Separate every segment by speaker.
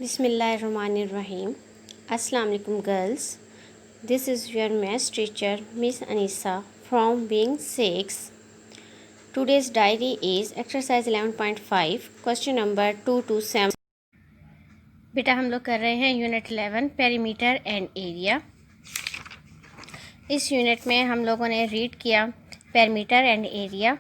Speaker 1: Bismillahirrahmanirrahim. Assalamu alaikum girls. This is your maths teacher Miss Anisa from Wing 6. Today's diary is exercise 11.5 question number 2 to 7. बेटा हम लोग कर रहे हैं unit 11 perimeter and area. इस unit में हम लोगों ने रीड किया perimeter and area.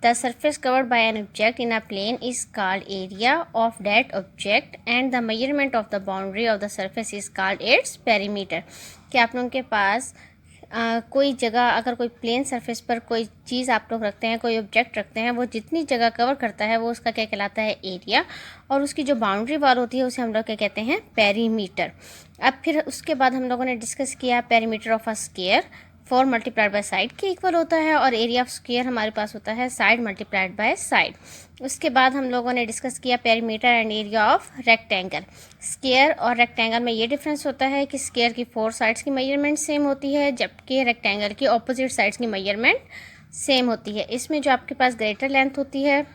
Speaker 1: The surface covered by an object in a plane is called area of that object and the measurement of the boundary of the surface is called its perimeter। कि आप लोगों के पास कोई जगह अगर कोई plane surface पर कोई चीज़ आप लोग रखते हैं, कोई ऑब्जेक्ट रखते हैं, वो जितनी जगह कवर करता है वो उसका क्या कहलाता है, एरिया। और उसकी जो बाउंड्री वॉल होती है उसे हम लोग क्या कहते हैं, पेरीमीटर। अब फिर उसके बाद हम लोगों ने डिस्कस किया perimeter of a square 4 multiplied by side के इक्वल होता है और एरिया ऑफ स्क्वायर हमारे पास होता है साइड मल्टीप्लाइड बाय साइड। उसके बाद हम लोगों ने डिस्कस किया perimeter and area of rectangle. Square और रेक्टेंगल में ये डिफरेंस होता है कि स्क्वायर की 4 साइड्स की मेजरमेंट सेम होती है जबकि रेक्टेंगल की ऑपोजिट साइड्स की मेजरमेंट सेम होती है। इसमें जो आपके पास ग्रेटर लेंथ होती है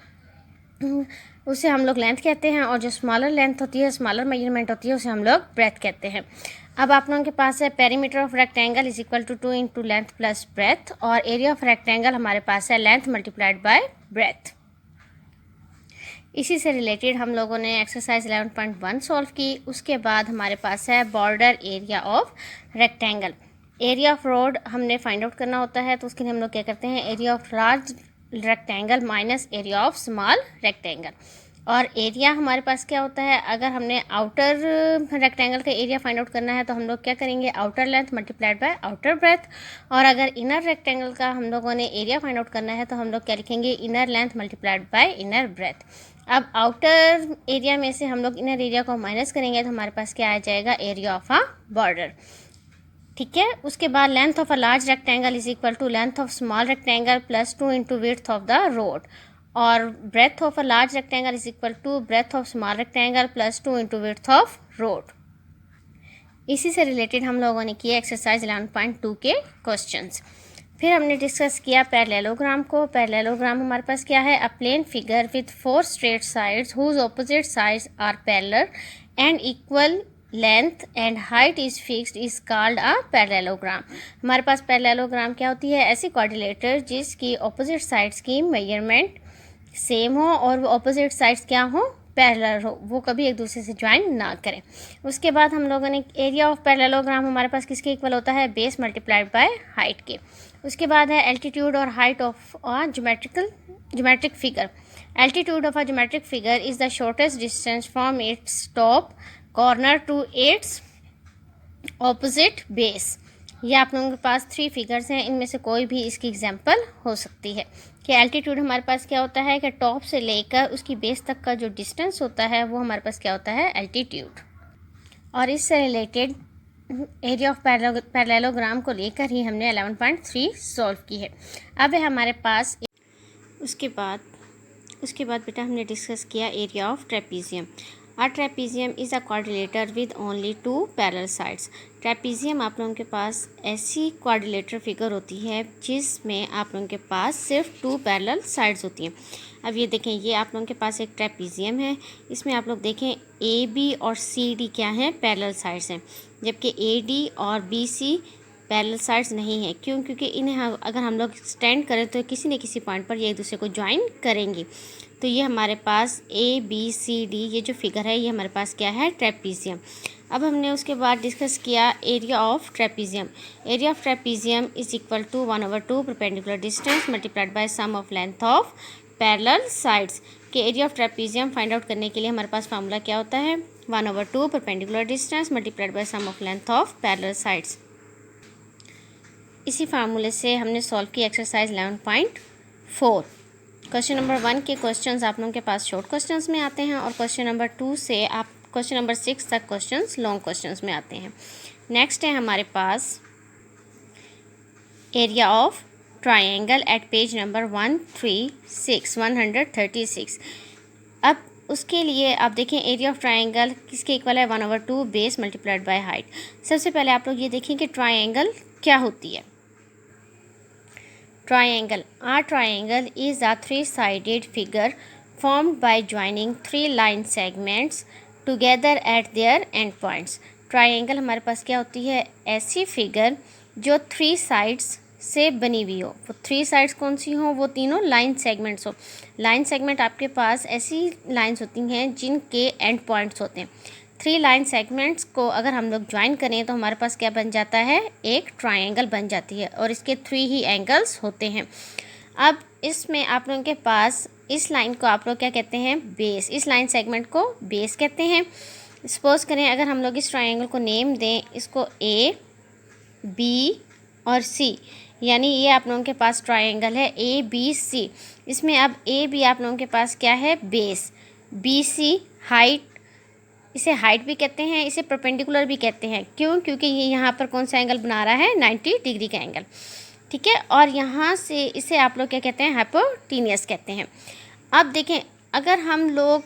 Speaker 1: उसे हम लोग लेंथ कहते हैं और जो स्मॉलर लेंथ होती है, स्मॉलर मेजरमेंट होती है, उसे हम लोग ब्रेथ कहते हैं। अब आप लोगों के पास है perimeter of rectangle is equal to 2 into length plus breadth और एरिया ऑफ रेक्टेंगल हमारे पास है लेंथ मल्टीप्लाइड बाय ब्रेथ। इसी से रिलेटेड हम लोगों ने एक्सरसाइज 11.1 सॉल्व की। उसके बाद हमारे पास है border area of rectangle. Area of road हमने फाइंड आउट करना होता है तो उसके लिए हम लोग क्या करते हैं, area of large rectangle minus area of small rectangle. और एरिया हमारे पास क्या होता है, अगर हमने आउटर रेक्टेंगल का एरिया फाइंड आउट करना है तो हम लोग क्या करेंगे, outer length multiplied by outer breadth. और अगर इनर रेक्टेंगल का हम लोगों ने एरिया फाइंड आउट करना है तो हम लोग क्या लिखेंगे, inner length multiplied by inner breadth. अब आउटर एरिया में से हम लोग इनर एरिया को माइनस करेंगे तो हमारे पास क्या आ जाएगा, एरिया ऑफ अ बॉर्डर। ठीक है। उसके बाद length of a large rectangle is equal to length of small rectangle plus 2 into width of the road और breadth of a large rectangle is equal to breadth of small rectangle plus 2 into width of road. इसी से related हम लोगों ने किया exercise 11.2 के questions. फिर हमने डिस्कस किया पैरेललोग्राम को। पैरेललोग्राम हमारे पास क्या है, a plane figure with 4 straight sides whose opposite sides are parallel and equal length and height is fixed is called a parallelogram. हमारे पास पैरेललोग्राम क्या होती है, ऐसी क्वाड्रिलेटर जिसकी ऑपोजिट साइड्स की मेजरमेंट सेम हो और वो ऑपोजिट साइड्स क्या हो, पैरेलल हो, वो कभी एक दूसरे से ज्वाइन ना करें। उसके बाद हम लोगों ने एरिया ऑफ पैरेललोग्राम हमारे पास किसके इक्वल होता है, बेस मल्टीप्लाइड बाय हाइट के। उसके बाद है एल्टीट्यूड और height of a geometric figure. Altitude of a geometric figure is the shortest distance from its top corner to its opposite base. ये आप लोगों के पास 3 फिगर्स हैं, इनमें से कोई भी इसकी एग्जांपल हो सकती है। कि एल्टीट्यूड हमारे पास क्या होता है कि टॉप से लेकर उसकी बेस तक का जो डिस्टेंस होता है वो हमारे पास क्या होता है, एल्टीट्यूड। और इससे रिलेटेड एरिया ऑफ पैरेललोग्राम को लेकर ही हमने 11.3 सॉल्व की है। अब है हमारे पास उसके बाद बेटा हमने डिस्कस किया area of trapezium. A trapezium is a quadrilateral with only 2 parallel sides। Trapezium आप लोगों के पास ऐसी क्वाड्रिलेटर फिगर होती है जिसमें आप लोगों के पास सिर्फ 2 पैरेलल साइड्स होती हैं। अब ये देखें, ये आप लोगों के पास एक ट्रेपीजियम है, इसमें आप लोग देखें ए बी और सी डी क्या हैं, पैरेलल साइड्स हैं, जबकि ए डी और बी सी पैरेलल साइड्स नहीं है। क्यों? क्योंकि इन्हें अगर हम लोग स्टैंड करें तो किसी न किसी पॉइंट पर ये एक दूसरे को ज्वाइन करेंगी। तो ये हमारे पास ए बी सी डी ये जो फिगर है ये हमारे पास क्या है, ट्रेपीजियम। अब हमने उसके बाद डिस्कस किया area of trapezium. Area of trapezium is equal to 1/2 perpendicular distance multiplied by sum of length of parallel sides. के area of trapezium find out करने के लिए हमारे पास फार्मूला क्या होता है, 1/2 perpendicular distance multiplied by sum of length of parallel sides. इसी फार्मूले से हमने सॉल्व की एक्सरसाइज 11.4। क्वेश्चन नंबर 1 के क्वेश्चंस आप लोगों के पास शॉर्ट क्वेश्चंस में आते हैं और क्वेश्चन नंबर 2 से आप क्वेश्चन नंबर 6 तक क्वेश्चंस लॉन्ग क्वेश्चंस में आते हैं। नेक्स्ट है हमारे पास area of triangle at page number 136। अब उसके लिए आप देखें एरिया ऑफ ट्रायंगल किसके इक्वल है, 1/2 बेस मल्टीप्लाइड बाय हाइट। सबसे पहले आप लोग ये देखें कि ट्रायंगल क्या होती है। Triangle. A triangle is a three-sided figure formed by joining 3 line segments together at there and points. Triangle हमारे पास क्या होती है, ऐसी फिगर जो 3 साइड्स से बनी हुई हो। वो 3 साइड्स कौन सी हो, वो तीनों लाइन सेगमेंट्स हो। लाइन सेगमेंट आपके पास ऐसी लाइंस होती हैं जिनके एंड पॉइंट्स होते हैं। 3 लाइन सेगमेंट्स को अगर हम लोग ज्वाइन करें तो हमारे पास क्या बन जाता है, एक ट्राइंगल बन जाती है, और इसके 3 ही एंगल्स होते हैं। अब इसमें आप लोगों के पास इस लाइन को आप लोग क्या कहते हैं, बेस। इस लाइन सेगमेंट को बेस कहते हैं। सपोज करें अगर हम लोग इस ट्राइंगल को नेम दें, इसको ए, बी और सी, यानी ये आप लोगों के पास ट्राइंगल है ए बी सी। इसमें अब ए बी आप लोगों के पास क्या है, बेस। बी सी हाइट, इसे हाइट भी कहते हैं, इसे परपेंडिकुलर भी कहते हैं। क्यों, क्योंकि ये यहाँ पर कौन सा एंगल बना रहा है, 90 डिग्री का एंगल, ठीक है। और यहाँ से इसे आप लोग क्या कहते हैं, हाइपोटेन्यूस कहते हैं। अब देखें, अगर हम लोग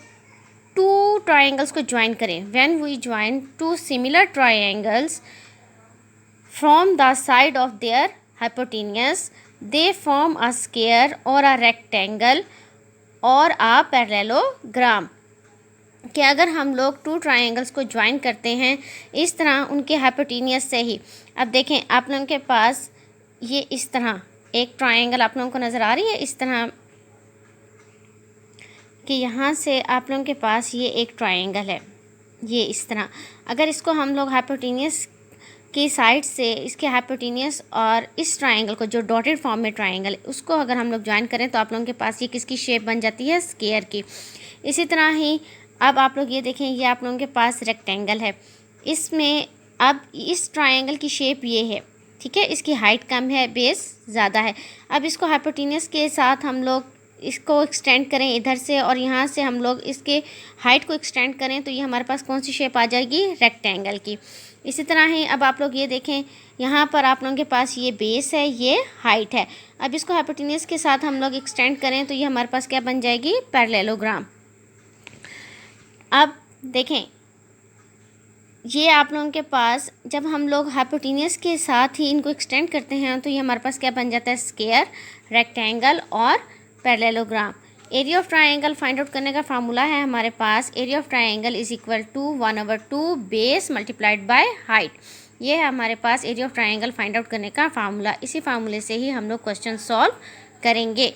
Speaker 1: 2 ट्राइंगल्स को ज्वाइन करें, when we join 2 similar triangles from the side of their hypotenuse, they form a square or a rectangle or a parallelogram। कि अगर हम लोग 2 ट्राइंगल्स को ज्वाइन करते हैं इस तरह उनके हाइपोटेन्यूस से ही। अब देखें, आप लोगों के पास ये इस तरह एक ट्राइंगल आप लोगों को नज़र आ रही है, इस तरह कि यहाँ से आप लोगों के पास ये एक ट्राइंगल है, ये इस तरह। अगर इसको हम लोग हाइपोटेन्यूस की साइड से इसके हाइपोटेन्यूस और इस ट्राइंगल को, जो डॉटेड फॉर्म में ट्राइंगल है, उसको अगर हम लोग ज्वाइन करें तो आप लोगों के पास ये किसकी शेप बन जाती है, स्क्वायर की। इसी तरह ही अब आप लोग ये देखें, ये आप लोगों के पास रेक्टेंगल है, इसमें अब इस ट्राइंगल की शेप ये है, ठीक है। इसकी हाइट कम है, बेस ज़्यादा है। अब इसको हाइपोटेन्यूस के साथ हम लोग इसको एक्सटेंड करें इधर से, और यहाँ से हम लोग इसके हाइट को एक्सटेंड करें तो ये हमारे पास कौन सी शेप आ जाएगी, रेक्टेंगल की। इसी तरह ही अब आप लोग ये देखें, यहाँ पर आप लोगों के पास ये बेस है, ये हाइट है। अब इसको हाइपोटेन्यूस के साथ हम लोग एक्सटेंड करें तो ये हमारे पास क्या बन जाएगी, पैरेललोग्राम। अब देखें, ये आप लोगों के पास जब हम लोग हाइपोटेन्यूस के साथ ही इनको एक्सटेंड करते हैं तो ये हमारे पास क्या बन जाता है, स्क्वायर, रेक्टेंगल और parallelogram. Area of triangle find out करने का फार्मूला है हमारे पास, area of triangle is equal to 1/2 base multiplied by height. ये है हमारे पास area of triangle find out करने का फार्मूला। इसी फार्मूले से ही हम लोग क्वेश्चन सॉल्व करेंगे।